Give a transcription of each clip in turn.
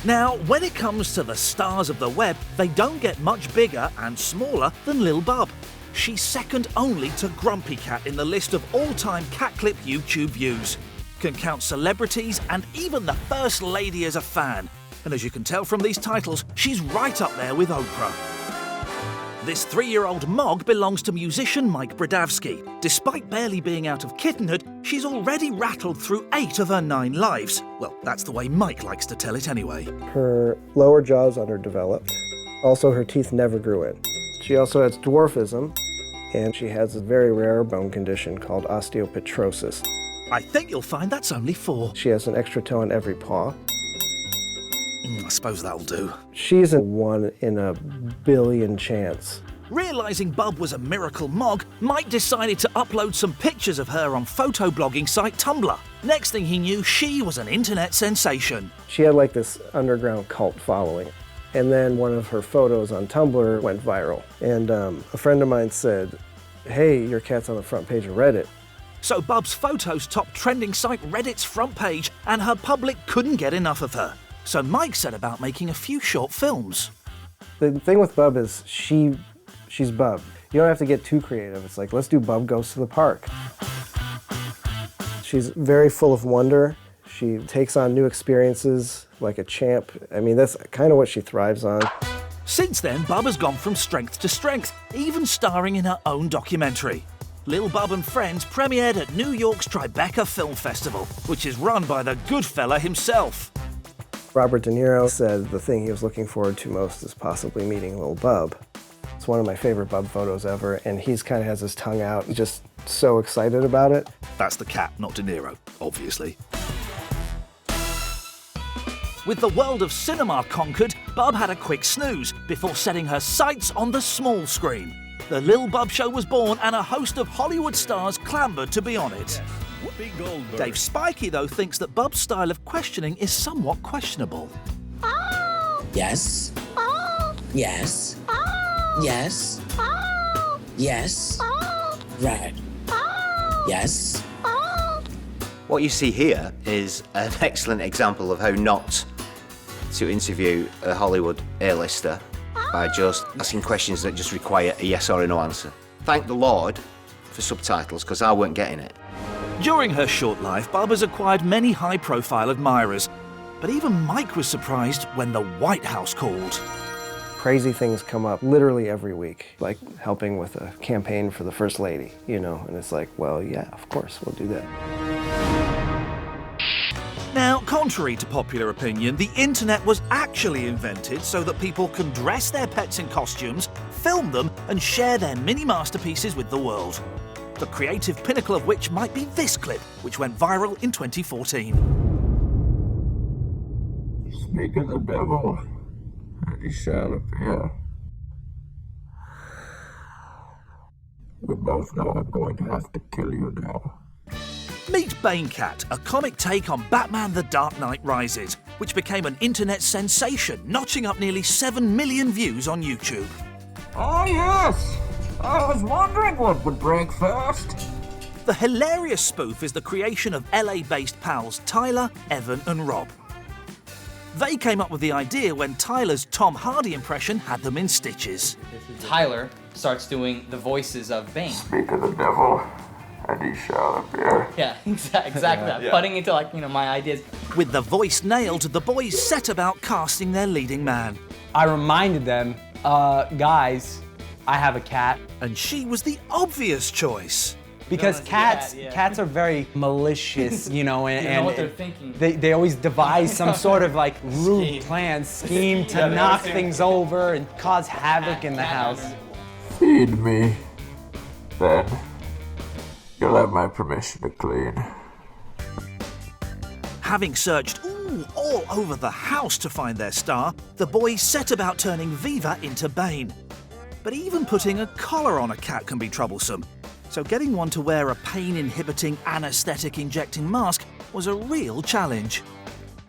Now, when it comes to the stars of the web, they don't get much bigger and smaller than Lil Bub. She's second only to Grumpy Cat in the list of all-time cat clip YouTube views. Can count celebrities and even the First Lady as a fan. And as you can tell from these titles, she's right up there with Oprah. This 3-year-old Mog belongs to musician Mike Brodavsky. Despite barely being out of kittenhood, she's already rattled through 8 of her 9 lives. Well, that's the way Mike likes to tell it anyway. Her lower jaw is underdeveloped. Also, her teeth never grew in. She also has dwarfism, and she has a very rare bone condition called osteopetrosis. I think you'll find that's only 4. She has an extra toe in every paw. I suppose that'll do. She's a 1 in a billion chance. Realising Bub was a miracle Mog, Mike decided to upload some pictures of her on photo-blogging site Tumblr. Next thing he knew, she was an internet sensation. She had like this underground cult following. And then one of her photos on Tumblr went viral. And a friend of mine said, "Hey, your cat's on the front page of Reddit." So Bub's photos topped trending site Reddit's front page, and her public couldn't get enough of her. So Mike set about making a few short films. The thing with Bub is she's Bub. You don't have to get too creative. It's like, let's do Bub Goes to the Park. She's very full of wonder. She takes on new experiences like a champ. I mean, that's kind of what she thrives on. Since then, Bub has gone from strength to strength, even starring in her own documentary. Lil Bub and Friends premiered at New York's Tribeca Film Festival, which is run by the good fella himself. Robert De Niro said the thing he was looking forward to most is possibly meeting Lil Bub. It's one of my favorite Bub photos ever, and he's kind of has his tongue out, just so excited about it. That's the cat, not De Niro, obviously. With the world of cinema conquered, Bub had a quick snooze before setting her sights on the small screen. The Lil Bub Show was born, and a host of Hollywood stars clambered to be on it. Dave Spikey, though, thinks that Bub's style of questioning is somewhat questionable. Oh. Yes. Oh. Yes. Oh. Yes. Oh. Yes. Oh. Right. Oh. Yes. Oh. What you see here is an excellent example of how not to interview a Hollywood A-lister by just asking questions that just require a yes or a no answer. Thank the Lord for subtitles, because I weren't getting it. During her short life, Bub has acquired many high-profile admirers, but even Mike was surprised when the White House called. Crazy things come up literally every week, like helping with a campaign for the First Lady, you know, and it's like, well, yeah, of course, we'll do that. Now, contrary to popular opinion, the internet was actually invented so that people can dress their pets in costumes, film them, and share their mini masterpieces with the world. The creative pinnacle of which might be this clip, which went viral in 2014. Speak of the devil, and he shall appear. We both know I'm going to have to kill you now. Meet Bane Cat, a comic take on Batman The Dark Knight Rises, which became an internet sensation, notching up nearly 7 million views on YouTube. Oh yes! I was wondering what would break first. The hilarious spoof is the creation of LA-based pals Tyler, Evan and Rob. They came up with the idea when Tyler's Tom Hardy impression had them in stitches. Tyler starts doing the voices of Bane. Speak of the devil, and he shall appear. Yeah, exactly. Putting into my ideas. With the voice nailed, the boys set about casting their leading man. I reminded them, guys, I have a cat. And she was the obvious choice. Because cats are very malicious, you know, and you know what they're thinking. They always devise some sort of like rude plan, scheme to knock things over and cause havoc in the house. Feed me, then you'll have my permission to clean. Having searched all over the house to find their star, the boys set about turning Viva into Bane. But even putting a collar on a cat can be troublesome, so getting one to wear a pain-inhibiting, anesthetic-injecting mask was a real challenge.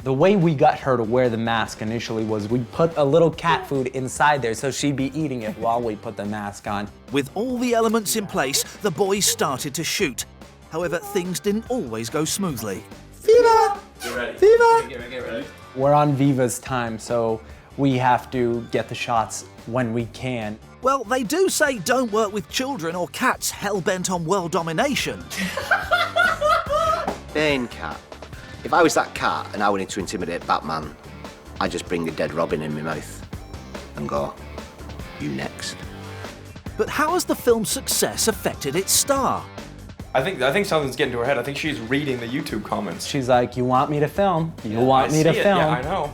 The way we got her to wear the mask initially was we put a little cat food inside there so she'd be eating it while we put the mask on. With all the elements in place, the boys started to shoot. However, things didn't always go smoothly. Viva! Get ready. Viva! Get ready. We're on Viva's time, so we have to get the shots when we can. Well, they do say don't work with children or cats hell-bent on world domination. Bane cat. If I was that cat and I wanted to intimidate Batman, I'd just bring the dead Robin in my mouth and go, you next. But how has the film's success affected its star? I think something's getting to her head. I think she's reading the YouTube comments. She's like, you want me to film? You want me to film? Yeah, I know.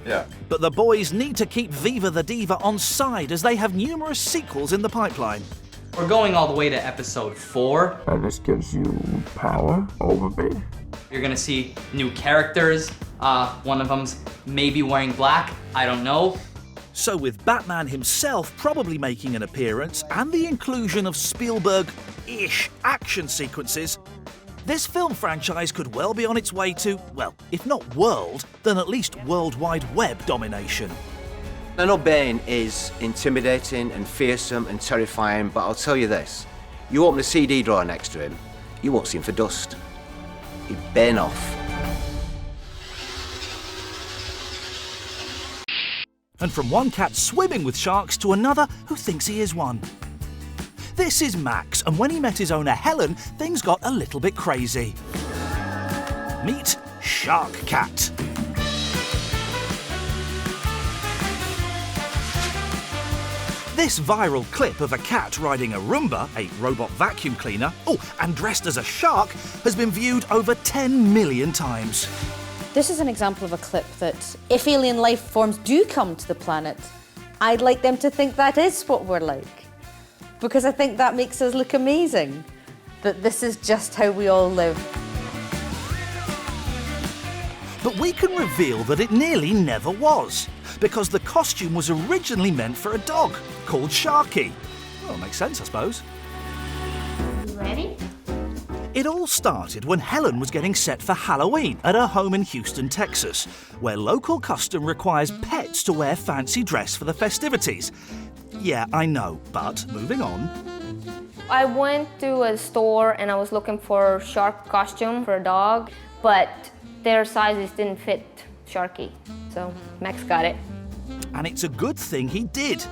Yeah. But the boys need to keep Viva the Diva on side as they have numerous sequels in the pipeline. We're going all the way to episode 4. And this gives you power over me. You're gonna see new characters. One of them's maybe wearing black, I don't know. So with Batman himself probably making an appearance and the inclusion of Spielberg-ish action sequences, this film franchise could well be on its way to, well, if not world, then at least World Wide Web domination. I know Bane is intimidating and fearsome and terrifying, but I'll tell you this. You open a CD drawer next to him, you won't see him for dust. He'd Bane off. And from one cat swimming with sharks to another who thinks he is one. This is Max, and when he met his owner Helen, things got a little bit crazy. Meet Shark Cat. This viral clip of a cat riding a Roomba, a robot vacuum cleaner, and dressed as a shark, has been viewed over 10 million times. This is an example of a clip that, if alien life forms do come to the planet, I'd like them to think that is what we're like. Because I think that makes us look amazing. That this is just how we all live. But we can reveal that it nearly never was, because the costume was originally meant for a dog, called Sharky. Well, makes sense, I suppose. You ready? It all started when Helen was getting set for Halloween at her home in Houston, Texas, where local custom requires pets to wear fancy dress for the festivities. Yeah, I know, but moving on. I went to a store and I was looking for a shark costume for a dog, but their sizes didn't fit Sharky, so Max got it. And it's a good thing he did.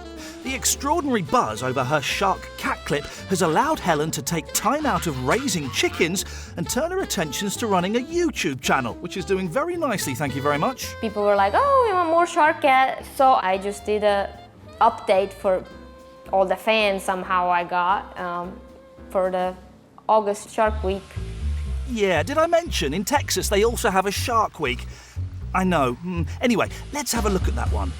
The extraordinary buzz over her shark cat clip has allowed Helen to take time out of raising chickens and turn her attentions to running a YouTube channel, which is doing very nicely, thank you very much. People were like, oh, we want more shark cat. So I just did a update for all the fans somehow I got for the August Shark Week. Yeah, did I mention in Texas they also have a Shark Week? I know. Anyway, let's have a look at that one.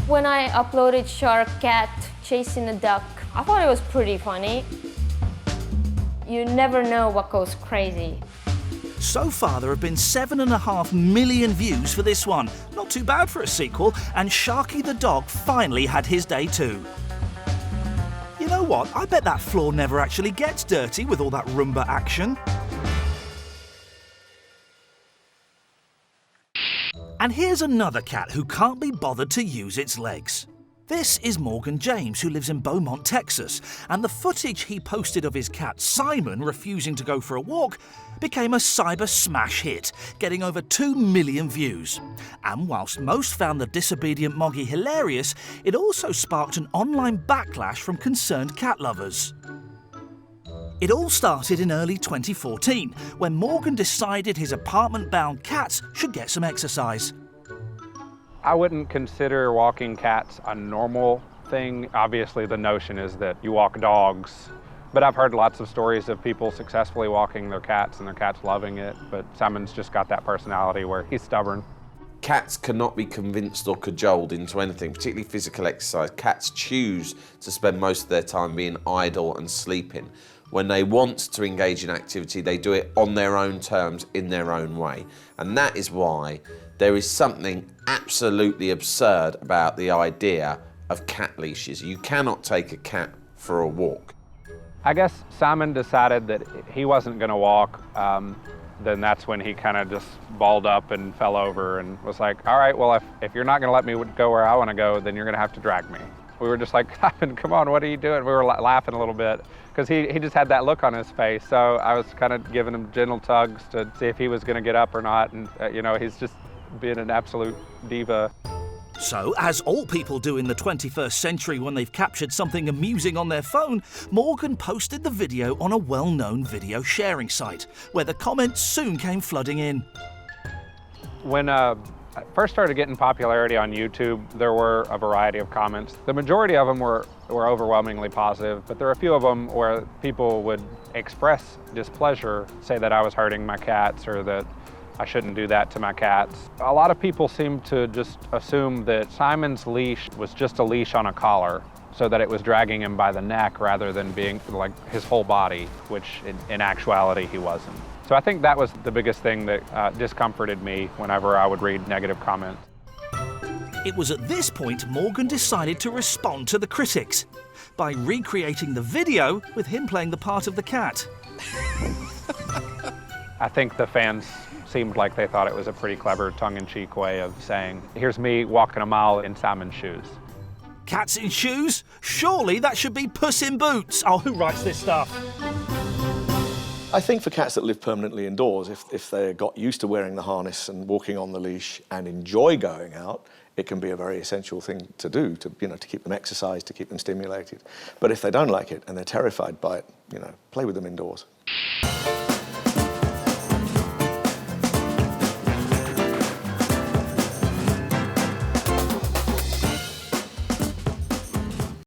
When I uploaded Shark Cat chasing a duck, I thought it was pretty funny. You never know what goes crazy. So far, there have been 7.5 million views for this one. Not too bad for a sequel, and Sharky the dog finally had his day too. You know what? I bet that floor never actually gets dirty with all that Roomba action. And here's another cat who can't be bothered to use its legs. This is Morgan James, who lives in Beaumont, Texas, and the footage he posted of his cat Simon refusing to go for a walk became a cyber smash hit, getting over 2 million views. And whilst most found the disobedient Moggy hilarious, it also sparked an online backlash from concerned cat lovers. It all started in early 2014, when Morgan decided his apartment-bound cats should get some exercise. I wouldn't consider walking cats a normal thing. Obviously, the notion is that you walk dogs, but I've heard lots of stories of people successfully walking their cats and their cats loving it, but Simon's just got that personality where he's stubborn. Cats cannot be convinced or cajoled into anything, particularly physical exercise. Cats choose to spend most of their time being idle and sleeping. When they want to engage in activity, they do it on their own terms, in their own way. And that is why there is something absolutely absurd about the idea of cat leashes. You cannot take a cat for a walk. I guess Simon decided that he wasn't going to walk. Then that's when he kind of just balled up and fell over and was like, all right, well, if you're not going to let me go where I want to go, then you're going to have to drag me. We were just like, come on, what are you doing? We were laughing a little bit because he just had that look on his face. So I was kind of giving him gentle tugs to see if he was going to get up or not. And, you know, he's just being an absolute diva. So, as all people do in the 21st century when they've captured something amusing on their phone, Morgan posted the video on a well-known video sharing site, where the comments soon came flooding in. When I first started getting popularity on YouTube, there were a variety of comments. The majority of them were overwhelmingly positive, but there were a few of them where people would express displeasure, say that I was hurting my cats or that I shouldn't do that to my cats. A lot of people seem to just assume that Simon's leash was just a leash on a collar, so that it was dragging him by the neck rather than being like his whole body, which in actuality he wasn't. So I think that was the biggest thing that discomforted me whenever I would read negative comments. It was at this point Morgan decided to respond to the critics by recreating the video with him playing the part of the cat. I think the fans seemed like they thought it was a pretty clever tongue-in-cheek way of saying, here's me walking a mile in Simon's shoes. Cats in shoes? Surely that should be Puss in Boots. Oh, who writes this stuff? I think for cats that live permanently indoors, if they got used to wearing the harness and walking on the leash and enjoy going out, it can be a very essential thing to do, to keep them exercised, to keep them stimulated. But if they don't like it and they're terrified by it, play with them indoors.